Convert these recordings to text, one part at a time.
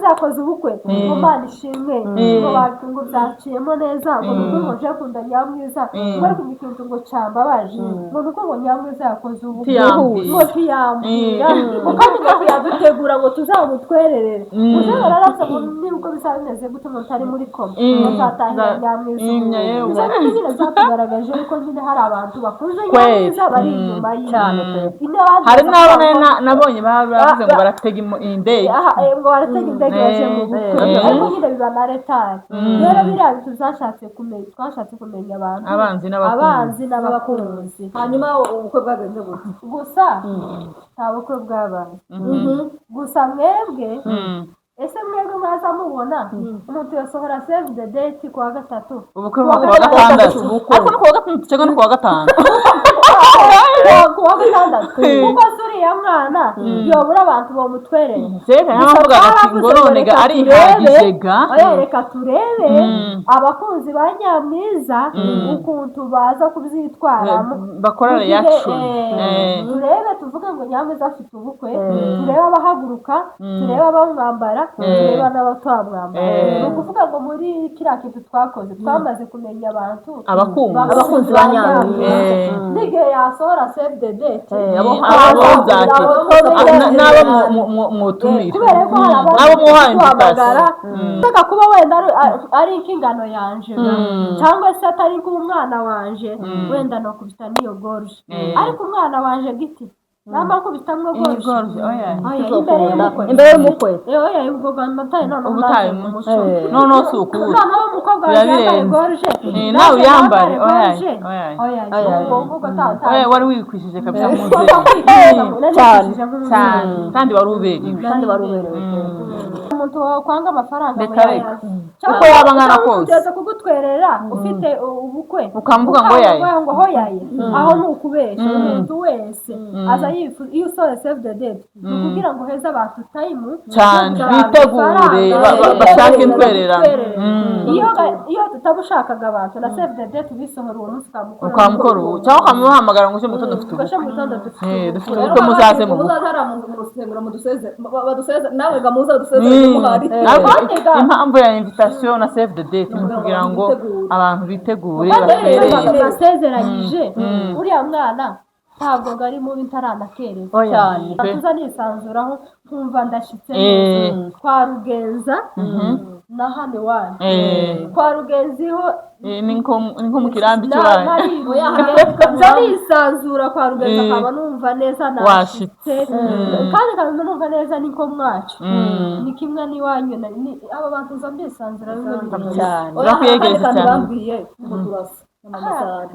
Nyamwiza yakoze ubukwe ngo Mana ishimwe ngo batungo byaciyemo neza ngo nuko je kunda Nyamwiza ngo ariko ikintu ngo cyambabaje ngo nuko ngo Nyamwiza yakoze ubukwe ngo tiyambira ngo kandi ngo yadutegura ngo tuzamutwererere uzararasa ngo nibwo bizabimeze gute ngo tari muri koma bazatahira Nyamwiza nyine zatugaragaje ko nyine hari abantu bakuze Nyamwiza bari inyuma y'cyane hari n'abo nabonye bavuze ngo baratega indege ngo baratega indege yaje mu bukwe ariko nyine biba na retard rero biriya bintu twashatse kumenya abantu abanzi n'abakunzi hanyuma ubukwe bwagenze gute gusa nta bukwe bwabaye gusa mwebwe ese mwebwe mwaza mubona umuntu yasohora save the date kuwa gatatu ubukwe kuwa gatandatu ariko no kuwa gatandatu cyangwa no kuwa gatanu kuwa gatandatu kuko suriya mwana yobura abantu bomutwereye ntavuga ati ngo none ga ari ihagije ga reka turebe abakunzi ba Nyamwiza ukuntu baza kubyitwaramo bakora reaction turebe tuvuge ngo Nyamwiza afite ubukwe turebe abahaguruka turebe abamwambara tureba n'abatwamwambara ni ukuvuga ngo muri kiriya kintu twakoze twamaze kumenya abantu abakunzi ba Nyamwiza n'igihe yasohora save the date n'abo mutumira kubera ko hari n'abo muhamagara utaka kuba wenda ari nk'ingano yanje cyangwa se atari nk'umwana wanje wenda no kubita niyo gorge ariko umwana wanje giti namba kubitamwe gorge imbere y'umukwe ubwo bamataye none suku none umukobwa yambaye gorge nawe yambare wari wikwishije kabisa muze cyane kandi wari uberewe umuntu kwanga amafaranga uko yaba ngana kose ugeze kugutwerera ufite ubukwe ukamvuga ngo hoyaye aho ni ukubesha umuntu wese aza yifuza iyo usore save the date kugira ngo heza abantu time cyane bitegure bashaka intwererano iyo tutabushakaga abantu na save the date bisohora uwo munsi ukamukora cyangwa ukamuhamagara ngo uje mu tondo dufite ubukwe muzaze mu rusengero baduseze nawe gamuza baduseze impamvu ya invitation na save the date ni kugira ngo abantu bitegure basezeranyije uriya mwana ntabwo gari mu bitaranakereza cyane tuza nisanzuraho nkumva ndashitse kwa Rugenza na hano iwanyu kwa Rugenziho ni nko mu kirambi cy'abantu nisanzura kwa Rugenza akaba numva neza nashitse kandi numva neza niko mwacu ni kimwe n'iwanyu aba bantu nza mbisanzura cyane bakwiyegereza cyane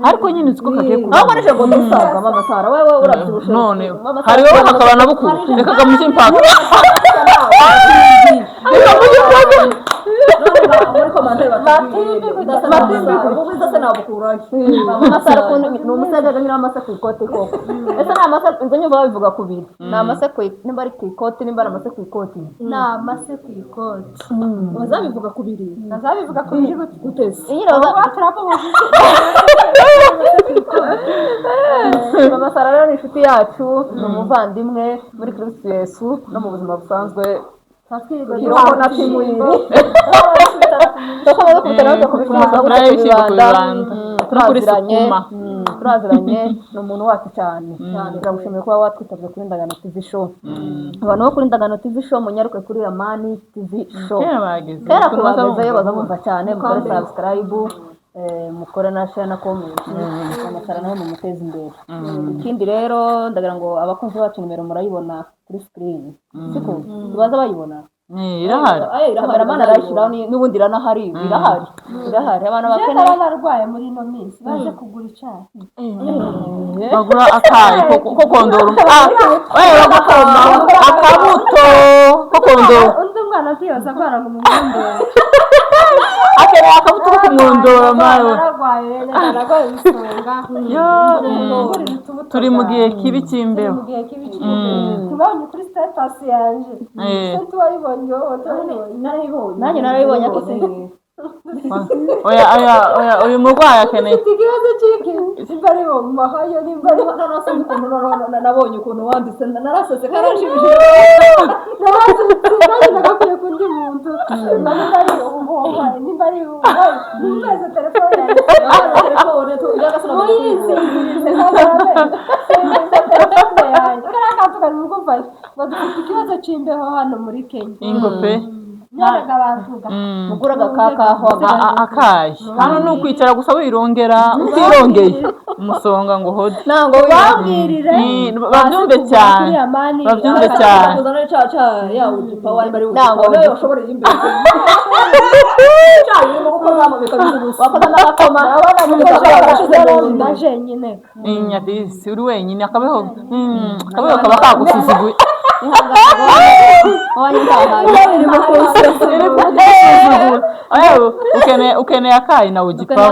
ariko nyine uko kagiye kuba akoresha ngo dusaga amasara wewe urabyushe none hari wowe hakaba na bukuru reka gamuze impaka muri komande batindi se nabukuraje amasara ko ni umusaga ngira amasa ku ikote koko ese na amasa inzo nyumva babivuga kubiri na amasa ko nimba ari ku ikote nimba ari amasa ku ikote na amasa ku ikote bazabivuga kubiri gutese nyira amasara rero ni inshuti yacu ni umuvandimwe muri Kristo Yesu no mu buzima busanzwe Hiroko na Timwiri Toko kutaraza turaziranye ni umuntu wacu cyane ndagushimiye kuba watwitabye kuri Ndagano TV show abantu bo kuri Ndagano TV show munyaruke kuri Amani TV show kera kubagezeyo bazamumva cyane mukore subscribe mukore na share na comment amasara naho mumuteza imbere ikindi rero ndagira ngo abakunzi bacu nimero murayibona kuri screen siko tubaza bayibona irahari kameramana arayishiraho n'ubundi iranahari irahari abantu bakeneye barwaye muri ino minsi baje kugura icyayi bagura akayi ko kondora akabuto ko kondora undi mwana atiyoza agwara mu mwondoro akeneye akabuto ko kumwondora mawe nararwaye isonga turi mu gihe kibi cy'imbeho tubonye kuri status yanje tuwayibonye nanjye narayibonye ako sinzi oya uyu murwayi akeneye ikibazo cy'iki nimba ari mu mahayo nimba ari narasanze ukuntu nabonye ukuntu wanditse narasetse karashimishije narasetse nanjye nagakwiye kundi muntu nimba ari nimeze telefone dufite ikibazo cy'imbeho hano muri Kenya ingope nyaraga bantuga mugura agakakaho akaye hano ni ukwicara gusa wirongera utirongeye umusonga ngo hode ntango wabwirire babyumve cyane babyumve cyane kuzana cyaca ya udupa wari bari ntango ushobora imbere cyane mu gukora mu bikabizubusa wakoze n'akoma ndaje nyine inyadisi uri wenyine akabeho kaba kagusuzuguye ukeneye akayi nawe ugipaho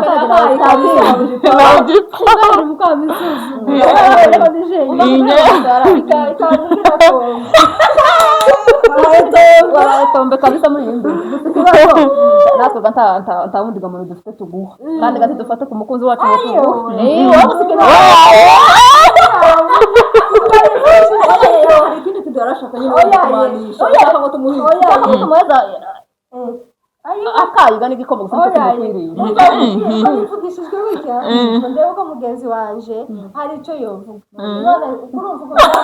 tombe kabisa muri yindi natwe nta wundi gamano dufite tuguha kandi gati dufate ku mukunzi wacu akayi gani gikomo gusa ivugishijwe bitya ndebe ko mugenzi wanje hari icyo yovuga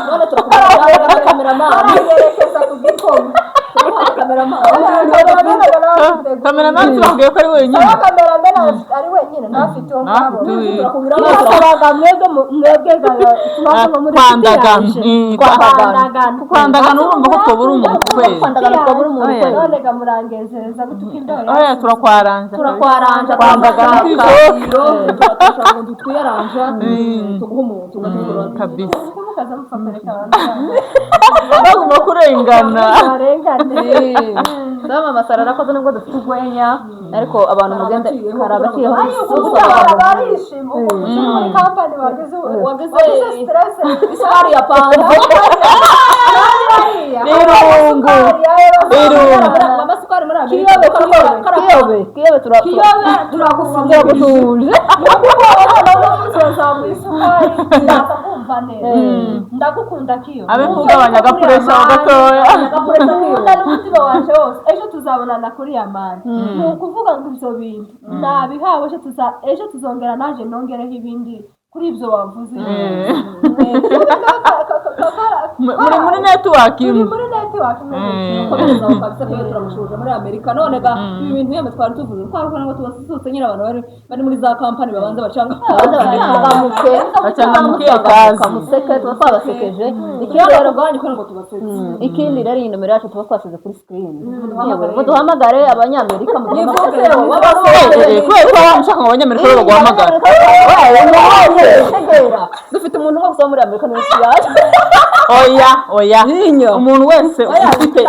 none turakumva yerekeza ku gikomo kameramani tubabwiye ko ari wenyine ari wenyine ntafite uwo ngabo turasabaga mwebwe kwandagana urumva ko twabura umuntu kwezi none gamurangezereza gutuka indoro turakwaranja kwandagana turashaka ngo twiyaranja tuguha umuntu kabisa mukaza mufapereka abantu bagomba kurengana ndabona amasara arakoze nubwo dufite urwenya ariko abantu mugende karagaciyeho barishima muri kampani wageze stress isari ya panda amasukari muri Amerika kiyobe turagushuje ndagukunda kiyo abe kugabanya agapuresha gatoya n'umutima wanje wose ejo tuzabonana kuri ya mani ni ukuvuga ngo ibyo bintu nabihawe ejo tuzongera naje nongereho ibindi kuri ibyo wavuze muri network komereza ukabisa ko turamushuje muri Amerika none ga ibintu yeme twari tuvuze twaruko ngo tubasutse nyira abantu bari muri za company babanza bacanga kamuseke twabasekeje ikindi rero ganye ko ngo tubasetse ikindi rero iyi nomero yacu tuba twasize kuri screen duhamagare abanyamerika mu gihe ko wamushaka ngo abanyamerika rero baguhamagara dufite umuntu wo muri Amerika n'isi yacu oya umuntu wese ufite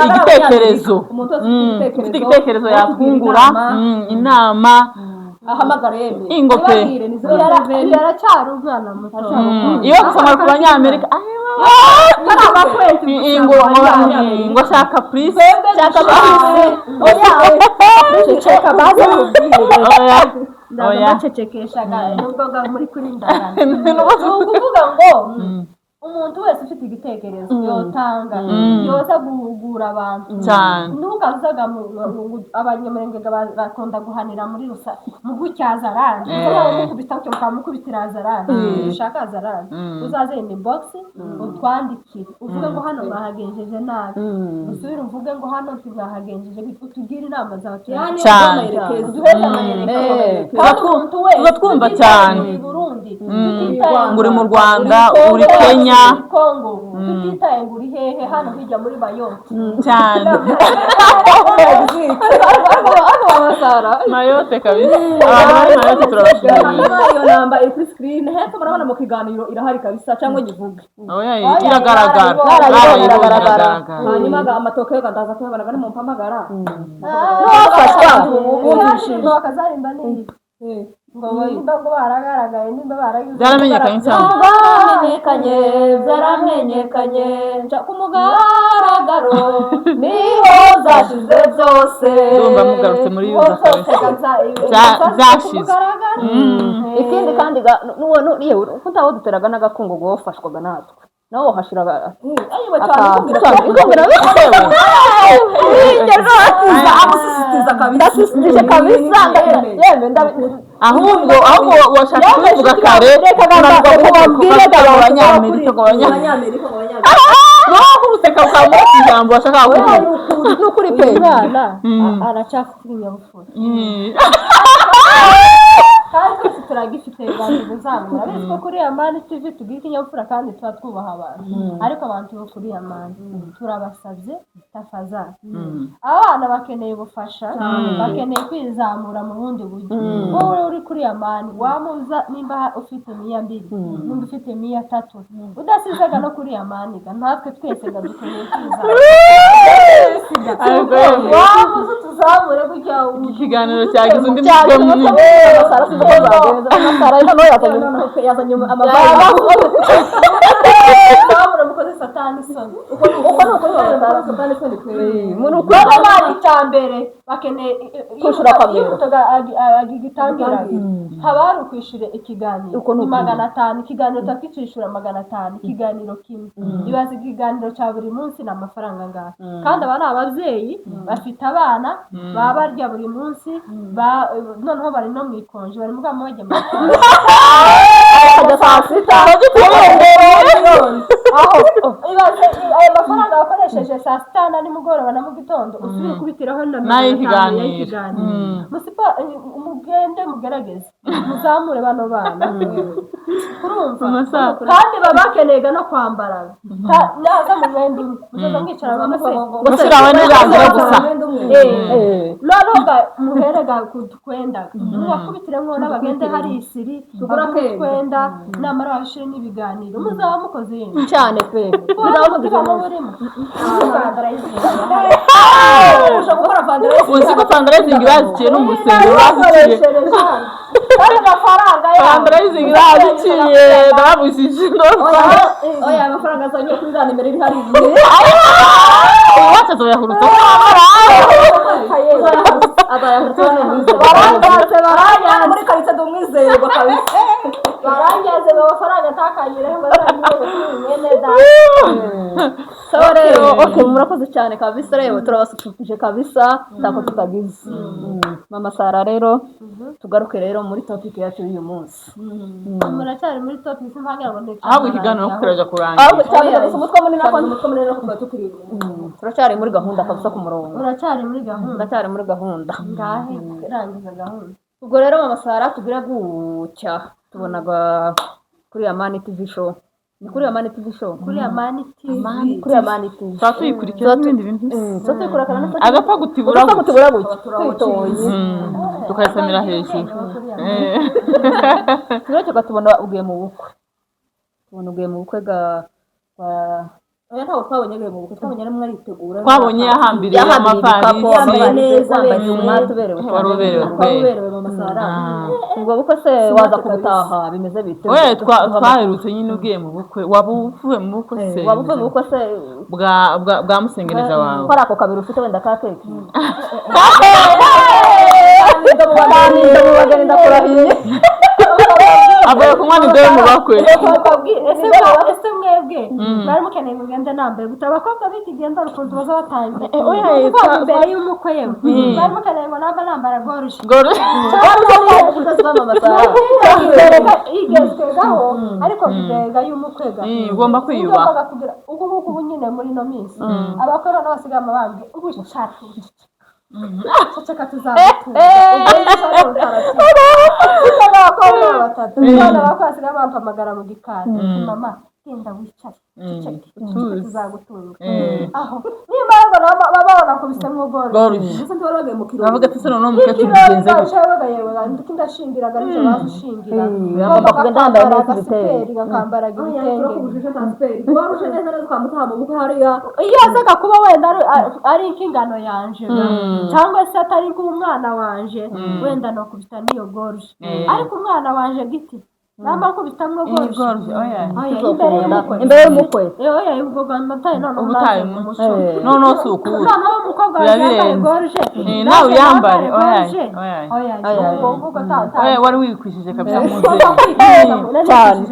igitekerezo yatwungura inama ahamagara yemwe ingope yaracyari umwana muto iyo gusoma ku banyamerika ngo shaka please ndabacecekeshaga nubwo muri kuri ndagana ni ukuvuga ngo umuntu wese ufite igitekerezo yotanga yoza guhugura abantu cyane ntukazaga abanyamurenge bakunda guhanira muri rusa mu gucyaza ranje mukubita cyo mukubitira azaranje ushaka azaranje uzaze in box utwandikire uvuge ngo hano bahagenjeje nabi usubire uvuge ngo hano tubahagenjeje utugire inama zawe cyane twumva cyane Burundi uri mu Rwanda uri Kenya Kongo tutitaye ngo uri hehe hano hirya muri Mayotte cyane Mayotte kabisa abantu Mayotte turabashimira iyo namba iri kuri screen hepfo murabona mu kiganiro irahari kabisa cyangwa nyivuge iragaragara hanyuma amatoke kandaza kubana bari mu mpamagara akazarimba nini ngo nimba ngo baragaragaye nimba baragize byaramenyekanye cyane byaramenyekanye nca ku mugaragaro niho zashize byose ndumva mugarutse muri yuza zashize ikindi kandi yewe kutaho duteraga n'agakungu ngo wafashwaga natwe nawo hashiraga ndasisije kabisa yeme ahubwo washaka kuvuga kare wambwire abanyamerika kuruteka ukamuha ijambo washaka kuvuga n'ukuri pe aracyafite ibinyabupfura kandi twese turagifite ibiganiro bizamura urabona ko kuri Amani TV tugira ikinyabupfura kandi tuba twubaha abantu ariko abantu bo kuri Amani turabasabye tafazana abana bakeneye ubufasha bakeneye kwizamura mu bundi buryo wowe uri kuri Amani wamuza nimba ufite 200 n'undi ufite 300 udasizaga no kuri Amani natwe twese dukeneye kwizamura wamuza tuzamure kujya ikiganiro cyagize undi mutwe munini yazanye mukoze satani soni uko nuko satani soni umuntu ukora cyambere bakeneye kwishura kamera agitangira habari ukwishura ikiganiro 500 ikiganiro takicishura 500 ikiganiro kimwe ibaze ikiganiro cya buri munsi n'amafaranga ngaha kandi abana abavyeyi bafite abana babarya buri munsi noneho bari no mwikonje bari mugama bajya aho ibaze ayo mafaranga bakoresheje saa sita na nimugoroba na mu gitondo usubire kubitiraho n'ikiganiro musipa umugende mugerageze muzamure bano bana urumva kandi babakenega no kwambara naza mu mwenda muzoza mwicara gushyiraho n'ijambo gusa noneho muherega kutwenda mubakubitiremo n'abagende hari isiri tugura kwenda namara babishire n'ibiganiro muzaba mukoze yindi cyane pe muzaba mugira mu burimo uzi ko fundraising bazikiye n'umusenge bazikiye kandi amafaranga ya fundraising bazikiye babujije oya amafaranga azanye kuri za nimero iri hari wacha zoyahurutse baranyaze muri karitsiye dumwizerwa kabisa baranyaze amafaranga atakanyire neza so rero okay murakoze cyane kabisa rero turabasukije kabisa tako tutagize mama Sara rero tugaruke rero muri topic yacu y'uyu munsi muracyari muri topic simpangira ngo ndeka ahubwo ikiganiro kuraja kurangira ahubwo cyane umutwe munini no kuba tukiri turacyari muri gahunda kabisa ku murongo uracyari muri gahunda ngahe rangiza gahunda ubwo rero mama Sara tugira gucya tubonaga kuri Amani TV show ni kuri Amani TV show kuri Amani TV twayikurikira n'ibindi bintu twayikurikirana agapfa gutibura gucya twitoye tukayisamira hejuru turacyo tubona ugiye mu bukwe oya ntawo twabonye mu bukwe twabonye namwe aritegura twabonye yahambiriye amafarisi neza tuberewe mama Sara ubwo bukwe se waza kubutaha bimeze bite oya twaherutse nyine ugiye mu bukwe wabuvuye mu bukwe se bwa musengereza wawe ko ako kabiri ufite wenda ka keke abaye kunywa ni dore mu bakwe ese mwebwe bari mukeneye mugende nambaye guta abakobwa b'ikigenda rukunze baza batangiye imbere y'umukwe yewe bari mukeneye ngo nambara goruje igezweho ariko bibega y'umukwe ga ugomba kwiyubaha ubu nyine muri no minsi abakora n'abasigaye amabanga ubushake Cacaka tuzamutunga abakobwa batatu none bakwasiga bampamagara mu gikari mama genda wicare tuzagutunga aho niba babona ko bisemwo goruje ese ntibari bagaye mu kirori bavuga ati se none umukecuru bigenze gute ndashingiraga nicyo bashingira bagomba kugenda bambaye neza ibitenge bakambara ibitenge goruje neza neza twamutaha mu bukwe hariya iyo azaga kuba wenda ari nk'ingano yanje cyangwa se atari nk'umwana wanje wenda no kubita niyo goruje ariko umwana wanje giti namba ko bitamwe goruje imbere y'umukwe oya ubwo bamataye none ubutaye umuco none suku none umukobwa yambaye goruje nawe yambare oya wari wikwishije kabisa muze cyane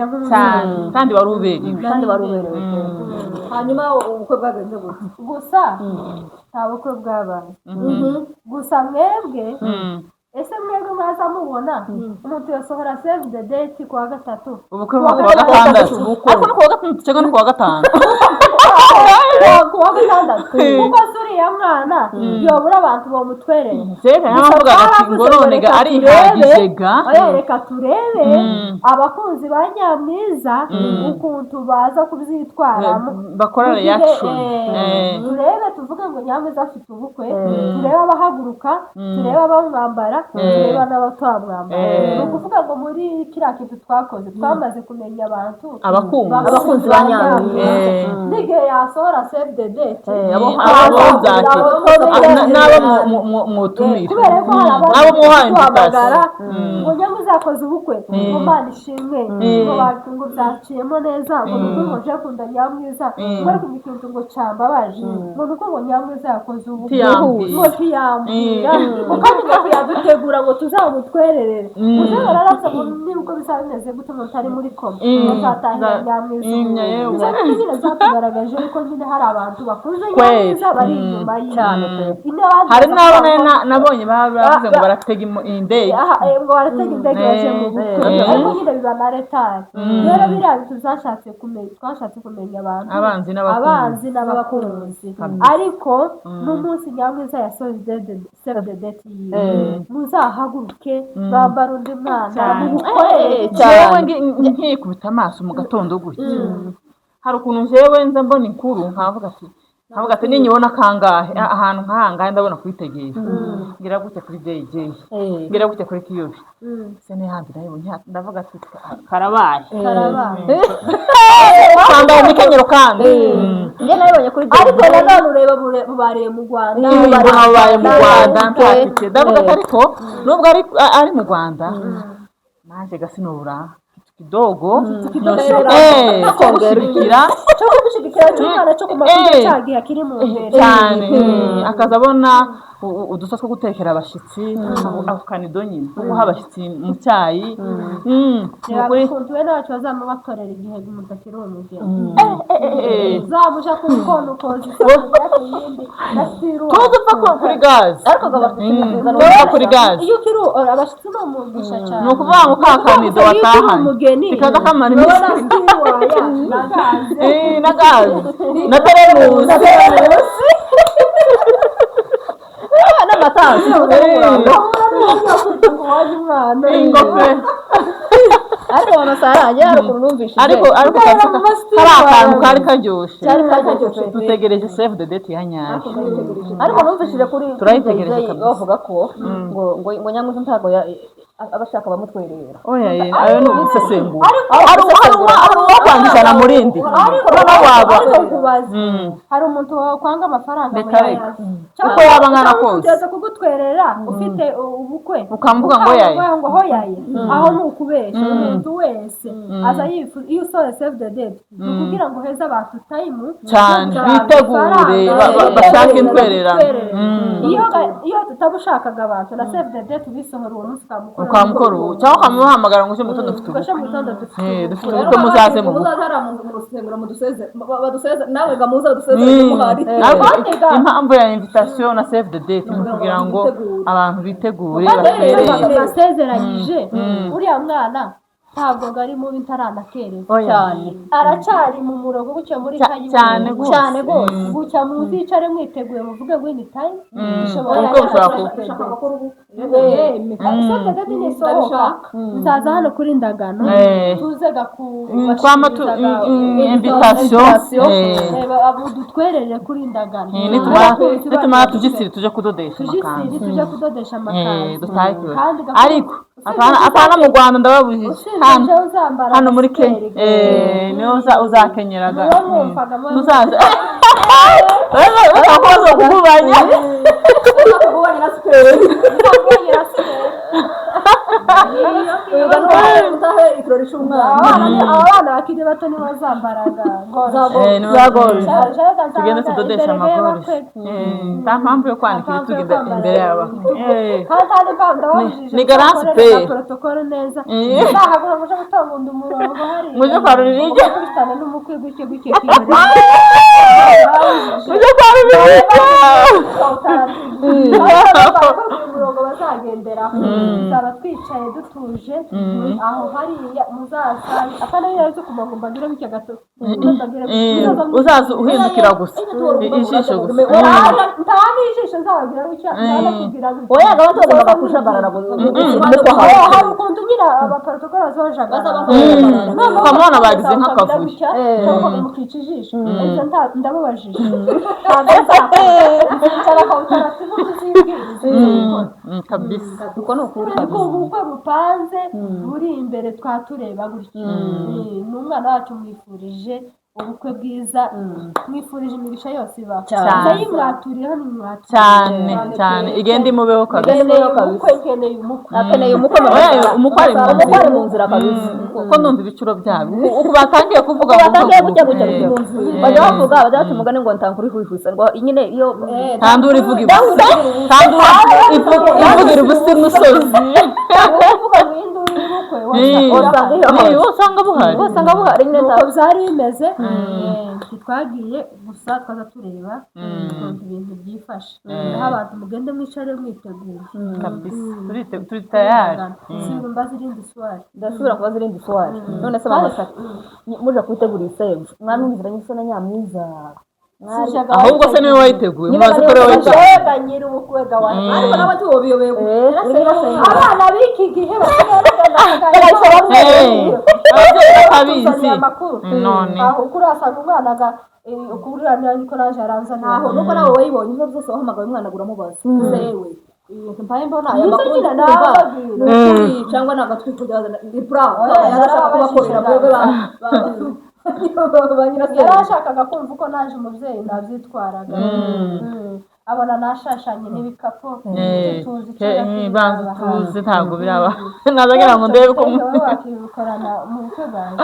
kandi wari uberewe hanyuma ubukwe bwagenze gute gusa nta bukwe bwabaye gusa mwebwe ese mwebwe mwaza mubona umuntu yasohora save the date kuwa gatatu ubukwe kuwa gatandatu ariko no kuwa gatandatu cyangwa no kuwa gatanu kuwa gatandatu kuko suriya mwana yobura abantu bomutwereye reka yavuga ati ngo none ga ari ihagije ga reka turebe abakunzi ba Nyamwiza ukuntu baza kubyitwaramo bakora reaction turebe tuvuge ngo Nyamwiza afite ubukwe turebe abahaguruka turebe abamwambara tureba n'abatwamwambara ni ukuvuga ngo muri kiriya kintu twakoze twamaze kumenya abantu abakunzi ba Nyamwiza n'igihe yasohora save the date n'abo mutumira kubera ko hari abo muhaye invitation ngo Nyamwiza yakoze ubukwe ngo Imana ishimwe ngo ngo byaciyemo neza ngo nuko nje kunda Nyamwiza bari kumikintu ngo cyambabaje ngo nuko ngo Nyamwiza yakoze ubukwe ngo tiyambira kandi ngo yadutegura ngo tuzamutwererere uzabara rasa ngo niruko bizabimeze gute ngo tari muri koma bazatahira Nyamwiza nyine zatugaragaje ko nyine hari abantu bakuze Nyamwiza bari inyuma y'cyane hari n'abo nabonye bavuze ngo baratega indege ngo baratega indege baje mu bukwe ariko nyine biba na retard rero biriya bintu twashatse kumenya abantu abanzi n'abakunzi ariko n'umunsi Nyamwiza yasohoye save the date yiwe muzahaguruke bambara undi mwana mukorere cyane nkikubita amaso mu gatondo gutya hari ukuntu jewe nza mbona inkuru nkavuga ati ninyibona kangahe ahantu nkahangahe ndabona kwitegera ngira gute kuri JJ ngira gute kuri Kiyobi se ne handi nayo ndavuga ati karabaye kanda imikenyero kandi nge nabonye kuri JJ ariko nanone ureba bubariye mu Rwanda babaye mu Rwanda ntafite ndavuga ariko nubwo ari mu Rwanda naje gasinobura kidogo kushigikira cy'umwana cyo kumakuja cyagiye kiri mu mbere cyane akazabona udusa two gutekera abashitsi akanido nyine kuko habashitsi mu cyayi kuri kuntu we nacu bazama bakorera igihe umutakiri umugeni zabuja ku kono kozi yindi nasiru tuza kuri gaz ariko gabafite kuri gaz iyo kiru abashitsi no mugisha cyane no kuvuga ngo kakanido watahanye kikaza kamara imisi na gaz na teremusi n'amatansi ariko amasaranje hari ukuntu numvishije ariko hari akantu kari karyoshe dutegereje save the date ya nyayo ariko numvishije kuri turayitegereje bavuga ko ngo Nyamwiza ntago abashaka bamutwerera ayo ni ubusesenguzi hari uwo kwandisha na murindi hari umuntu wakwanga amafaranga uko yaba nkana kose ugeze kugutwerera ufite ubukwe ukamvuga ngo yaye aho ni ukubesha umuntu wese aza yifuza iyo usohoye save the date kugira ngo heze abantu time cyane bitegure bashaka intwererano iyo tutabushakaga abantu na save the date bisohora uwo munsi ukamukora cyangwa ukamuhamagara ngo uje mu tondo dufite dufite ubukwe muzaze mu bukwe mu rusengero baduseze nawe gamuza baduseze muhari impamvu ya invitation na save the date ni kugira ngo abantu bitegure basezeranyije uriya mwana ntabwo ngari mu bintaranakereza cyane aracari mu murongo gucyo muri kayi cyane gose gucya mu zicare mwiteguye muvuge ngo ni time ishobora gushaka bakora ubu nzaza hano kuri ndagano tuzega ku kwama invitation dutwerere kuri ndagano nitumara tujisiri tuje kudodesha amakanzu ariko apana mu Rwanda ndababujije hano muri Kenya niyo uzakenyeraga uzaza utakoze kugubanya na siperi utahe ikirori kurusha umwana. abana bakiri bato nibo bazambaraga zagore tugende tudodesha amagoroshi nta mpamvu yo kwanikira tugenda imbere y'aba ni garansi pe protokole neza nzahagura muje gutanga undi umurongo hari muje kwarurira iryo kubitana n'umukwe gutyo muje kwarurira umurongo bazagenderaho tuzaba twicaye dutuje aho hariya muzasanga akanabira cyo kumagumba ngira bityo gato uzaza uhindukira gusa ijisho gusa ntani ijisho zabagira bityo nakubwira oya gabatoza bagakushagarara hari ukuntu ngira abaprotokole bazajaga kamwana bagize nk'akavuyo cyangwa mukica ijisho ibyo ndababajije cyara kawutara kabisa uko ni ukuri ubukwe bupanze buri imbere twatureba gutyo n'umwana wacu mwifurije ubukwe bwiza mwifurije imigisha yose ibaho ndayimwaturiyeho cyane cyane igenda imubeho kabisa nkeneye umukwe akeneye umukwe ari mu nzira kabisa kuko ndumva ibicuro byabo uku batangiye kuvuga gutya bajya bavuga bajya umugani ngo ntankuri kwihuse ngo nyine iyo ntandura ivuga ibusa ntandura ivugira ubusa imusozi usanga buhari uko byari bimeze twagiye gusa twaza tureba ukuntu ibintu byifashe aho abantu mugende mwicare mwiteguye turi tayari mbaza irindi swari ndasubira kubaza irindi swari none se bamasaka muje kwitegura isembu mwana umuziranye isa na Nyamwiza ahubwo se niwe wayiteguye mubaze ko rero wayiteguye nyiri ubukwe gawa ariko nawe tubiyobewe abana b'iki gihe abizi none aho kurasanga umwana ukurirana niko naje aranza naho nuko nawe wayibonye ibyo byose wahamagaye umwana aguramubaza sewe mpaye mbona aya makuru cyangwa nagatwikujya ni bravo yarashaka kubakorera bwebe yarashakaga kumva uko naje umubyeyi nabyitwaraga abona nashashanye n'ibikapu banza tuzi ntabwo biraba nazagira ngo ndebe ko wakibikorana mu bukwe bwanjye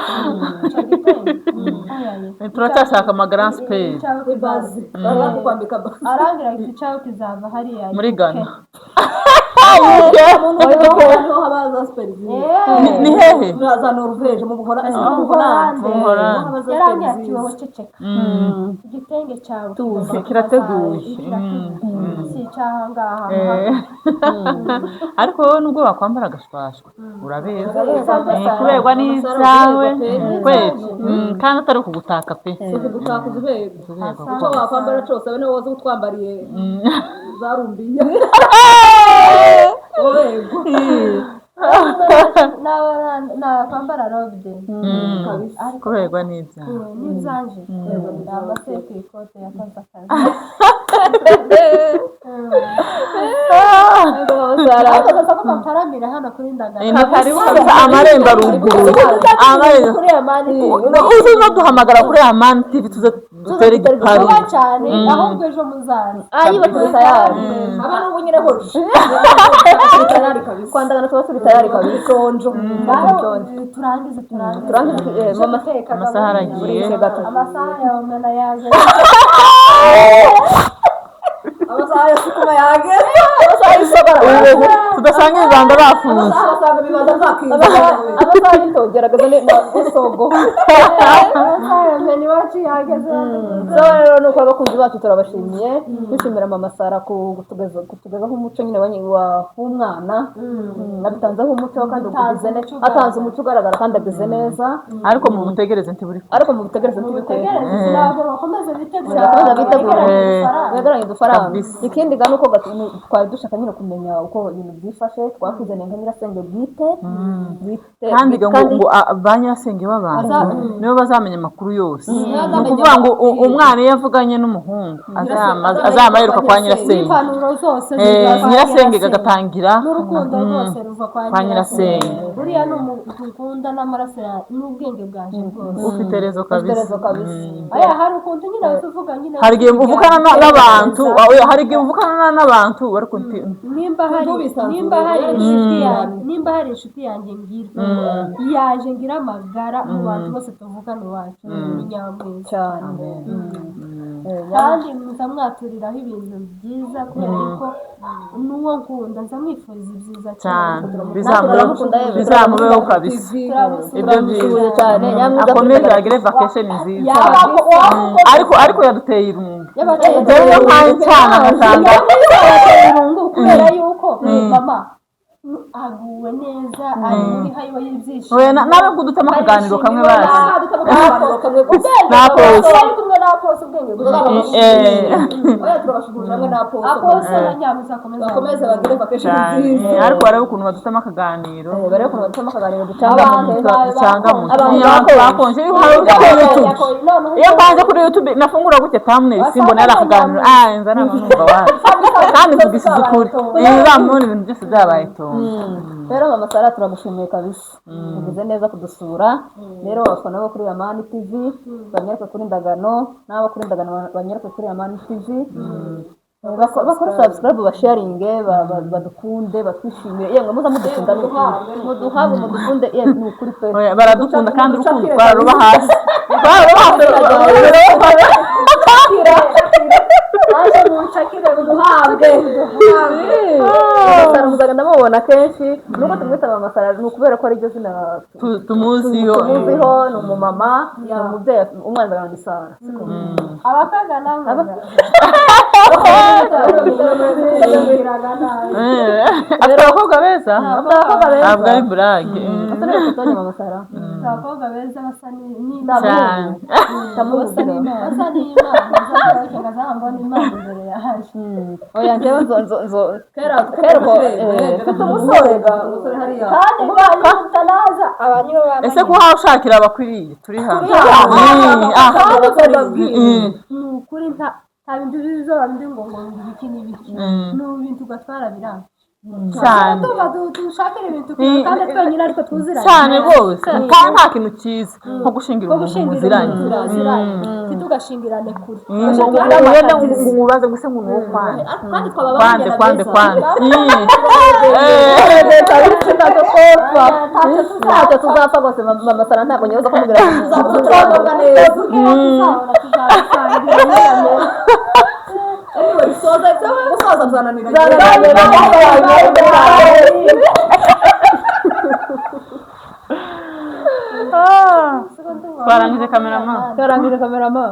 turacyashaka amagaransi peyi arangira ati cyawe kizava hariya muri Ghana ni hehe za Norvege mu Buholande yarangira ati wowe ceceka igitenge cyawe kirateguye si cyahangaha ariko wowe nubwo wakwambara agashwashwa urabeza kuberwa n'ibyawe kwezi kandi atari ukugutaka pe kugutaka uzubega icyo wakwambara cyose abe niwe waza utwambariye zarumbiye nakwambara robde kuberwa n'ibyawe n'ibyaje amase ku ikote yakoze akazi ariko sasa ko bataramira hano kuri ndagara amarembo aruguruye uzi no duhamagara kuri Amani TV tuze dutere igiparu cyane ahubwo ejo muzaza yibatse tayari abana ubu nyine hoje tayari kabisa kwandagana tuba turi tayari kabisa konjo turangize amasaha aragiye amasaha yawe mena yaje amasaha yasukuma yageze amasaha y'isogora tudasanga ibibanda bafunze abasanga ibibanza zakiza amasaha y'itogerageza n'isogo amasaha yawe mena iwacu yageze rero nuko abakunzi bacu turabashimiye dushimira mama Sara kutugezaho umuco nyine w'umwana nabitanzeho umuco kandi ugize neza atanze umuco ugaragara kandi agize neza ariko mu mutegereze ntiburi ntabwo bakomeze bitegura begeranye udufaranga ikindi gano uko twari dushaka nyine kumenya uko ibintu byifashe twakuzaniye nka Nyirasenge bwite kandi ngo ba Nyirasenge b'abantu nibo bazamenya amakuru yose ni ukuvuga ngo umwana iyo avuganye n'umuhungu azama yiruka kwa Nyirasenge Nyirasenge agatangira n'urukundo rwose ruva kwa Nyirasenge buriya ni umuntu ukunda n'amaraso n'ubwenge bwaje bwose ufite rezo kabisa aya hari ukuntu nyine uvuga nyine hari igihe uvugana n'abantu hari igihe uvugana n'abantu bari kuti nimba hari inshuti yanjye ngira yaje ngira amagara mu bantu bose tuvugana iwacu ni Nyamwiza cyane kandi muza mwaturiraho ibintu byiza kubera yuko n'uwo nkunda nza mwifuriza ibyiza cyane bizamubeho kabisa ibyo byiza cyane akomeze agire vacation nziza ariko yaduteye irungu rero nkayo cyane agasanga yaduteye irungu kubera yuko mama aguwe neza ari muri hayo y'ibyishimo nawe kudutama akaganiro kamwe basi n'apose ubwenge turabashugurije hamwe n'apose Nyamwiza akomeze bagire vacation nziza ariko barebe ukuntu badutama akaganiro ducanga abantu bakonje iyo mbanze kuri YouTube nafungura gute thumbnail simbona ari akaganiro nza n'abantu wacu kandi mvugishije ukuri none ibintu byose byabaye rero mama Sara turagushimiye kabisa ugize neza kudusura rero abafana bo kuri Amani TV banyaruka kuri Ndagano n'abo kuri Ndagano banyaruka kuri Amani TV bakora subscribe basharinge badukunde batwishimire yemwe muza mudukunda muduhabe mudukunde ni kuri pe baradukunda kandi urukundo twaruba hasi aje munshakire buduhabwe muzaga ndamubona kenshi nuko tumwita mama Sara ni ukubera ko ari ryo zina tumuziho ni umumama ni umubyeyi umwana wa Sara abakaga namwe afite abakobwa beza ntabwo ari burage mama Sara abakobwa beza basa cyane imbere yaje oya njyewe nzo kera mfite umusore hariya kandi mutanaza abanyu ese ko hawe ushakira abakwiriye turi hamwe ni ukuri nta bintu bizoba ndi ngo ibiki n'ibiki ni ibintu ugatwara biranga cyane dushakira ibintu kandi twenyine ariko tuziranye cyane rwose kandi nta kintu cyiza nko gushingira umuntu muziranye ntitugashingirane kure wenda umubaze gusa ngo ni uwo kandi twababanye kwande ntacyo tuzapfa rwose mama Sara ntabwo nyoza kumubwira tuzapfa neza gusoza byananira twarangije kamerama